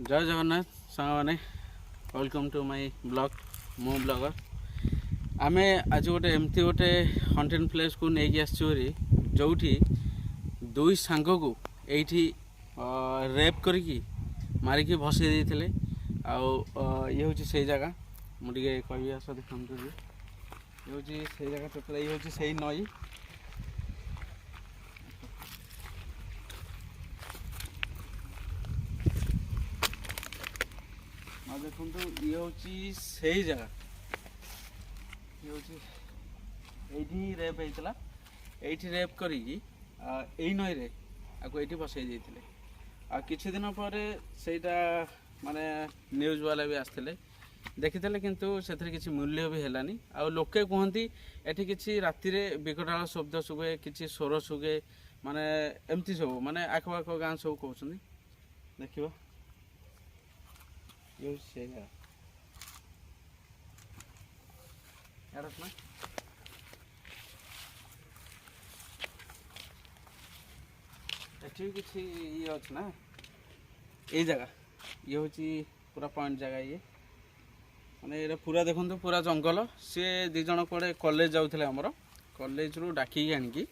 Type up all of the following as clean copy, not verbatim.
जय जगन्नाथ सांगने welcome to my blog मो ब्लॉगर आमे आज गोटे एमती गोटे हंटेड प्लेस को लेकिन आसरी जो दुई सांग को ये रेप करिकी मारिकी भसई देते ये हूँ से जगह मुझे कह आस देखते ये हूँ से जगह टोटल ये हूँ से नई देखो ये हूँ से जगह ये हूँ ये रेप होता ये रेप करी नई रे आपको ये बसई देते किछि दिन पर सेटा माने न्यूज वाला भी आसते देखिते किंतु से किसी मूल्य भी हैलानी आ लोके कहती एठी किछि राति रे विकटाल शब्द शुभे किछि स्वर शुभे माने एमती सब माने आखपाख गाँ सब कहते देखिए ये से एठी किछि ये अछि ना ये जगह ये हूँ पूरा पॉइंट जगह ये माने ये पूरा देखो पूरा जंगल सी दिज कड़े कॉलेज जाऊे आमर कॉलेज रू डाकिकी आनिकी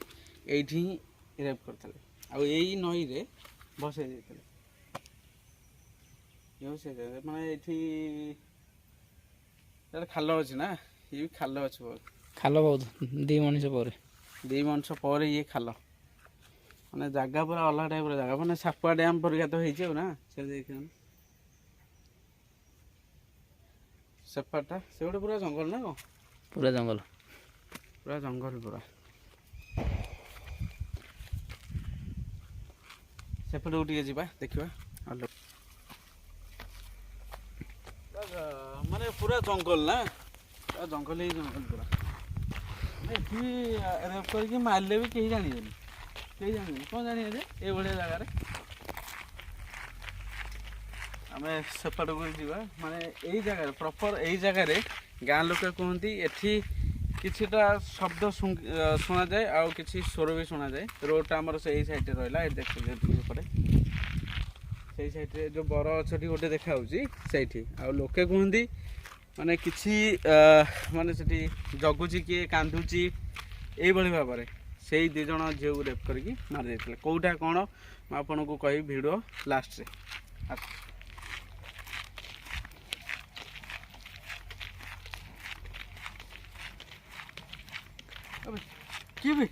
ये रेप करते आई नई रे भसई देते ये से माने ये खाल अच्छी ना ये भी खाल अच्छे बहुत खाल बहुत दी मनुष्य पर ये खाल माने जगह पूरा अलग टाइप जगह माने सापुआ डैम परिका तो हो ना से देख सेपटा से गोटे पूरा जंगल ना कौन पूरा जंगल पूरा सेपट को जा देखा माने पूरा जंगल ना जंगल ही जंगल पूरा रेप करके मारले भी कहीं जानी कौन जानी ये भाया जगार आम सेपट को जा माने यही जगह प्रॉपर यही जगह गाँ लोक कहती एठी किछिटा शब्द शुणा जाए आउ किछि स्वर भी शुणा जाए रोडटा आमर से साइड रहा देखते से साइड जो बर गछटी गोटे देखा से लोके कहती माने किछि माने से जगुची किए कांदुची यही भाव में से दी जन झील को रेप करके मारी देते कौटा कौन आपन को कही वीडियो लास्ट रे कि भी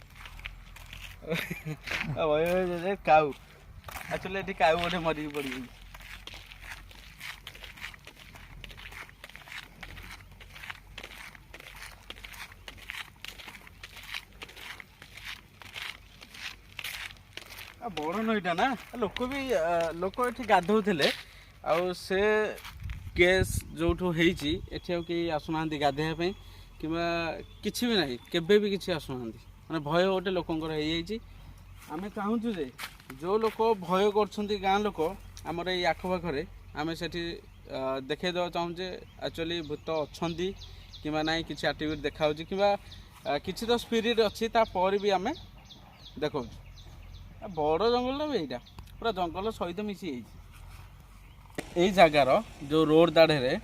काऊ एक्चुअली ये काऊ गोटे मरिक पड़ बड़ नईटा ना लोक भी लोक ये गाधोले से केस जो होती आसुना गाधेवाई कि भी ना केवे भी किसी आसुना माने भय गोटे लोकंर आम चाहूँ जे जो लोक भय कर गाँ लोक आमर ये आखपाखे आम से देखा देवा चाहूँजे एक्चुअली भूत अच्छा कि ना कि एक्टिविटी देखा कि तो स्पिरिट अच्छी तापर भी आम देखा बड़ जंगल भी यहाँ पूरा जंगल सहित मिसी यही जगार जो रोड दाढ़े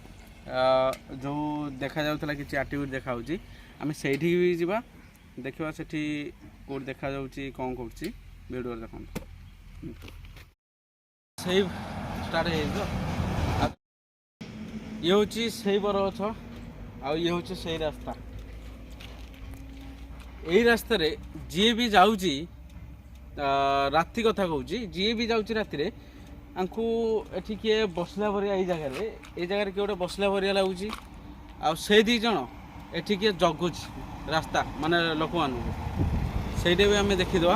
जो देखा जाऊला कि एक्टिविटी देखा आम से भी जा देखा से कौट देखा कौन कर वीडियो देखो से स्टार्ट ये हूँ से बर गछ आ ये हूँ से रास्ता यही रास्त जी भी जाऊँगी राति कथा कहूँ जी भी जाऊँगी राति एठी किए बसला भरिया ये जगह किए गोटे बसला भरिया लगुच से दी जन एठी किए जगुच रास्ता माने लोक मान से भी आम देखीदे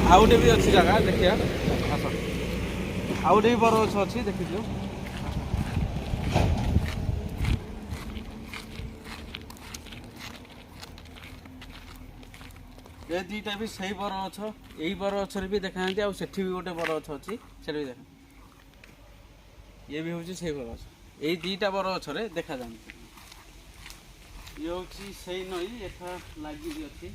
आउ गोटे भी अच्छी जगह देखिए आस आउ गोटे भी बर गछ अच्छी देखी ये दीटा भी सही बर गछ यही बर गछ भी देखा भी गोटे बर गछ अच्छी से भी देखा ये भी हूँ से बर गछ यही दीटा बर गछ देखा जाए ये हूँ से नई एठा लगी अच्छी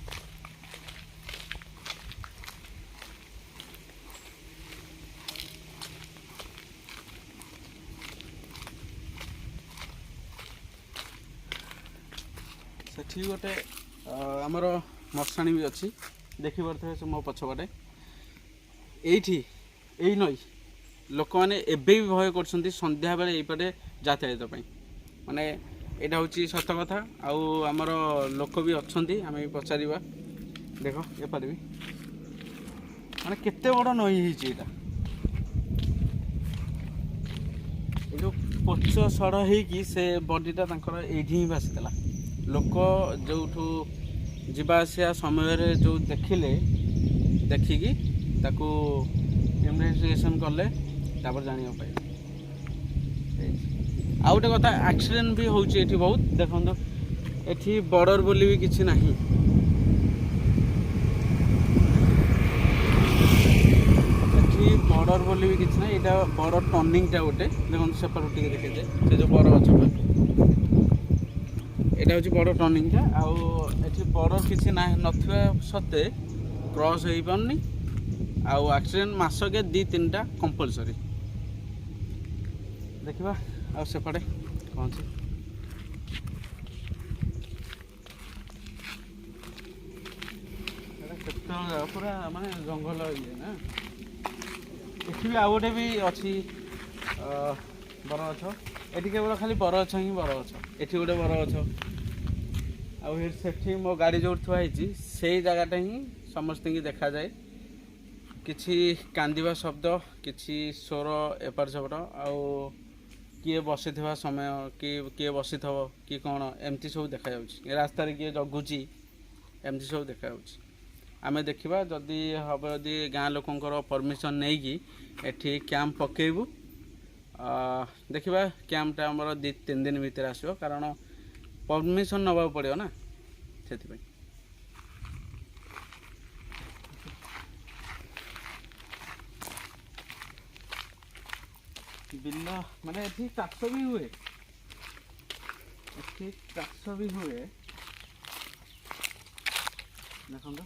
ସେଠି ଗୋଟେ ଆମର ମଶାଣି ବି ଅଛି, ଦେଖିପାରୁଥିବେ ସେ ମୋ ପଛପଟେ। ଏଇଠି ଏଇ ନଈ ଲୋକମାନେ ଏବେ ବି ଭୟ କରୁଛନ୍ତି ସନ୍ଧ୍ୟାବେଳେ ଏଇପଟେ ଯାତାୟାତ ପାଇଁ। ମାନେ ଏଇଟା ହେଉଛି ସତ କଥା। ଆଉ ଆମର ଲୋକ ବି ଅଛନ୍ତି, ଆମେ ବି ପଚାରିବା। ଦେଖ ଏପଟେ ବି ମାନେ କେତେ ବଡ଼ ନଈ ହେଇଛି ଏଇଟା। ଏ ଯେଉଁ ପଚ ସଢ଼ ହେଇକି ସେ ବଡ଼ିଟା ତାଙ୍କର ଏଇଠି ହିଁ ଭାସିଥିଲା। ଲୋକ ଯେଉଁଠୁ ଯିବା ଆସିବା ସମୟରେ ଯେଉଁ ଦେଖିକି ତାକୁ ଇନଭେଷ୍ଟିଗେସନ୍ କଲେ, ତାପରେ ଜାଣିବାକୁ ପାଇଲେ। ଆଉ ଗୋଟେ କଥା, ଆକ୍ସିଡେଣ୍ଟ ବି ହେଉଛି ଏଠି ବହୁତ। ଦେଖନ୍ତୁ ଏଠି ବର୍ଡ଼ର ବୋଲି ବି କିଛି ନାହିଁ। ଏଠି ବର୍ଡ଼ର ବୋଲି ବି କିଛି ନାହିଁ। ଏଇଟା ବଡ଼ ଟର୍ଣ୍ଣିଂଟା ଗୋଟେ। ଦେଖନ୍ତୁ ସେପଟ ଟିକେ ଦେଖେଇଦେ, ସେ ଯେଉଁ ବଡ଼ ଗଛ, ଏଇଟା ହେଉଛି ବଡ଼ ଟର୍ଣ୍ଣିଂଟା। ଆଉ ଏଠି ବର୍ଡ଼ର କିଛି ନଥିବା ସତ୍ତ୍ୱେ କ୍ରସ୍ ହେଇପାରୁନି। ଆଉ ଆକ୍ସିଡେଣ୍ଟ ମାସକେ 2-3ଟା କମ୍ପଲସରି। ଦେଖିବା ଆଉ ସେପଟେ କ'ଣ ଅଛି। କେତେବେଳେ ପୁରା ମାନେ ଜଙ୍ଗଲ ଇଏ ନା। ଏଠି ବି ଆଉ ଗୋଟେ ବି ଅଛି ବରଗଛ। ଏଠି କେବଳ ଖାଲି ବରଗଛ ହିଁ ବରଗଛ। ଏଠି ଗୋଟେ ବରଗଛ। ଆଉ ସେଠି ମୋ ଗାଡ଼ି ଯେଉଁଠି ଥୁଆ ହେଇଛି ସେଇ ଜାଗାଟା ହିଁ ସମସ୍ତଙ୍କୁ ଦେଖାଯାଏ। କିଛି କାନ୍ଦିବା ଶବ୍ଦ, କିଛି ସ୍ୱର ଏପଟ ସେପଟ, ଆଉ କିଏ ବସିଥିବା ସମୟ, କିଏ ବସିଥିବ କି କ'ଣ, ଏମିତି ସବୁ ଦେଖାଯାଉଛି। ଏ ରାସ୍ତାରେ କିଏ ଜଗୁଛି, ଏମିତି ସବୁ ଦେଖାଯାଉଛି। ଆମେ ଦେଖିବା ଯଦି ହେବ, ଯଦି ଗାଁ ଲୋକଙ୍କର ପରମିସନ୍ ନେଇକି ଏଠି କ୍ୟାମ୍ପ ପକେଇବୁ। ଦେଖିବା କ୍ୟାମ୍ପଟା ଆମର 2-3 ଦିନ ଭିତରେ ଆସିବ, କାରଣ ପରମିସନ୍ ନେବାକୁ ପଡ଼ିବ ନା, ସେଥିପାଇଁ। ବିଲ ମାନେ ଏଠି ଚାଷ ବି ହୁଏ। ଦେଖନ୍ତୁ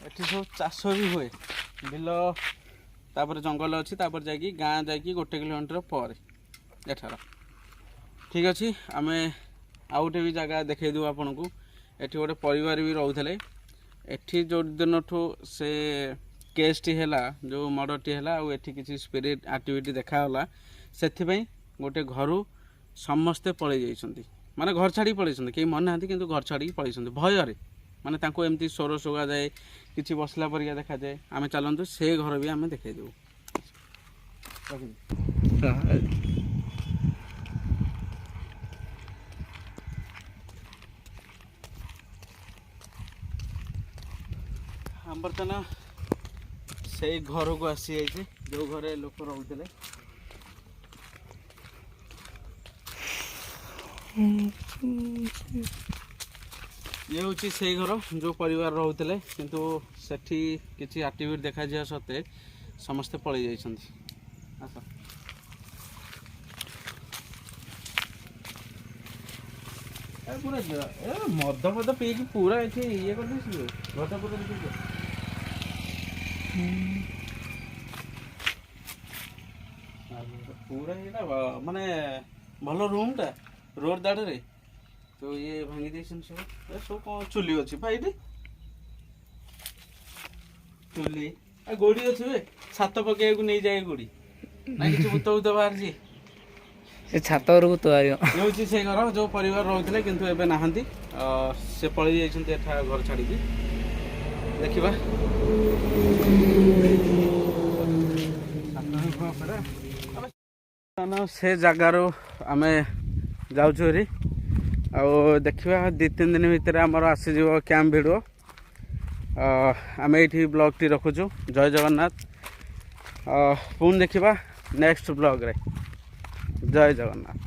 ଏଠି ସବୁ ଚାଷ ବି ହୁଏ। ବିଲ, ତାପରେ ଜଙ୍ଗଲ ଅଛି, ତାପରେ ଯାଇକି ଗାଁ ଯାଇକି 1 କିଲୋମିଟର ପରେ ଏଠାର। ଠିକ୍ ଅଛି, ଆମେ ଆଉ ଗୋଟେ ବି ଜାଗା ଦେଖେଇ ଦେବୁ ଆପଣଙ୍କୁ। ଏଠି ଗୋଟେ ପରିବାର ବି ରହୁଥିଲେ। ଏଠି ଯେଉଁ ଦିନଠୁ ସେ କେସ୍ଟି ହେଲା, ଯେଉଁ ମର୍ଡ଼ରଟି ହେଲା, ଆଉ ଏଠି କିଛି ସ୍ପିରିଟ୍ ଆକ୍ଟିଭିଟି ଦେଖାଗଲା, ସେଥିପାଇଁ ଗୋଟେ ଘରୁ ସମସ୍ତେ ପଳେଇ ଯାଇଛନ୍ତି। ମାନେ ଘର ଛାଡ଼ିକି ପଳେଇଛନ୍ତି, କେହି ମନେ ନାହାନ୍ତି, କିନ୍ତୁ ଘର ଛାଡ଼ିକି ପଳେଇଛନ୍ତି ଭୟରେ। ମାନେ ତାଙ୍କୁ ଏମିତି ସ୍ୱର ଶୁଭାଯାଏ, କିଛି ବସିଲା ପରିକା ଦେଖାଯାଏ। ଆମେ ଚାଲନ୍ତୁ ସେ ଘର ବି ଆମେ ଦେଖେଇ ଦେବୁ। ଆମେ ବର୍ତ୍ତମାନ ସେଇ ଘରକୁ ଆସିଯାଇଛି, ଯେଉଁ ଘରେ ଲୋକ ରହୁଥିଲେ। ଇଏ ହେଉଛି ସେଇ ଘର ଯେଉଁ ପରିବାର ରହୁଥିଲେ, କିନ୍ତୁ ସେଠି କିଛି ଆକ୍ଟିଭିଟି ଦେଖାଯିବା ସତ୍ତ୍ୱେ ସମସ୍ତେ ପଳେଇ ଯାଇଛନ୍ତି। ଆସ, ପୁରା ମଦ ଫଦ ପିଇକି ପୁରା ଏଠି ଇଏ କରିଦେଇଛି। ଘରଟା ପୁରା ଦେଖିଛ, ପୁରା ଏଇଟା ମାନେ ଭଲ ରୁମ୍ଟା ରୋଡ଼ ଦାଢ଼ରେ। ତ ଇଏ ଭାଙ୍ଗି ଦେଇଛନ୍ତି ସବୁ। ସବୁ କ'ଣ ଚୁଲି ଅଛି ବା ଏଇଠି, ଚୁଲି ଆଉ ଗୋଡ଼ି ଅଛି ବେ, ଛାତ ପକେଇବାକୁ ନେଇଯାଏ ଗୋଡ଼ି ନା କିଛି ଭୂତ ବାହାରିଛି। ସେ ଛାତ ଉପରକୁ ତୋଳିବ। ହେଉଛି ସେ ଘର ଯେଉଁ ପରିବାର ରହୁଥିଲେ, କିନ୍ତୁ ଏବେ ନାହାନ୍ତି। ସେ ପଳେଇ ଯାଇଛନ୍ତି ଏଠା ଘର ଛାଡ଼ିକି। ଦେଖିବା ସେ ଜାଗାରୁ ଆମେ ଯାଉଛୁ ହେରି। ଆଉ ଦେଖିବା 2-3 ଦିନ ଭିତରେ ଆମର ଆସିଯିବ କ୍ୟାମ୍ପ ଭିଡ଼ିଓ। ଆମେ ଏଇଠି ବ୍ଲଗ୍ଟି ରଖୁଛୁ। ଜୟ ଜଗନ୍ନାଥ। ପୁଣି ଦେଖିବା ନେକ୍ସଟ ବ୍ଲଗ୍ରେ। ଜୟ ଜଗନ୍ନାଥ।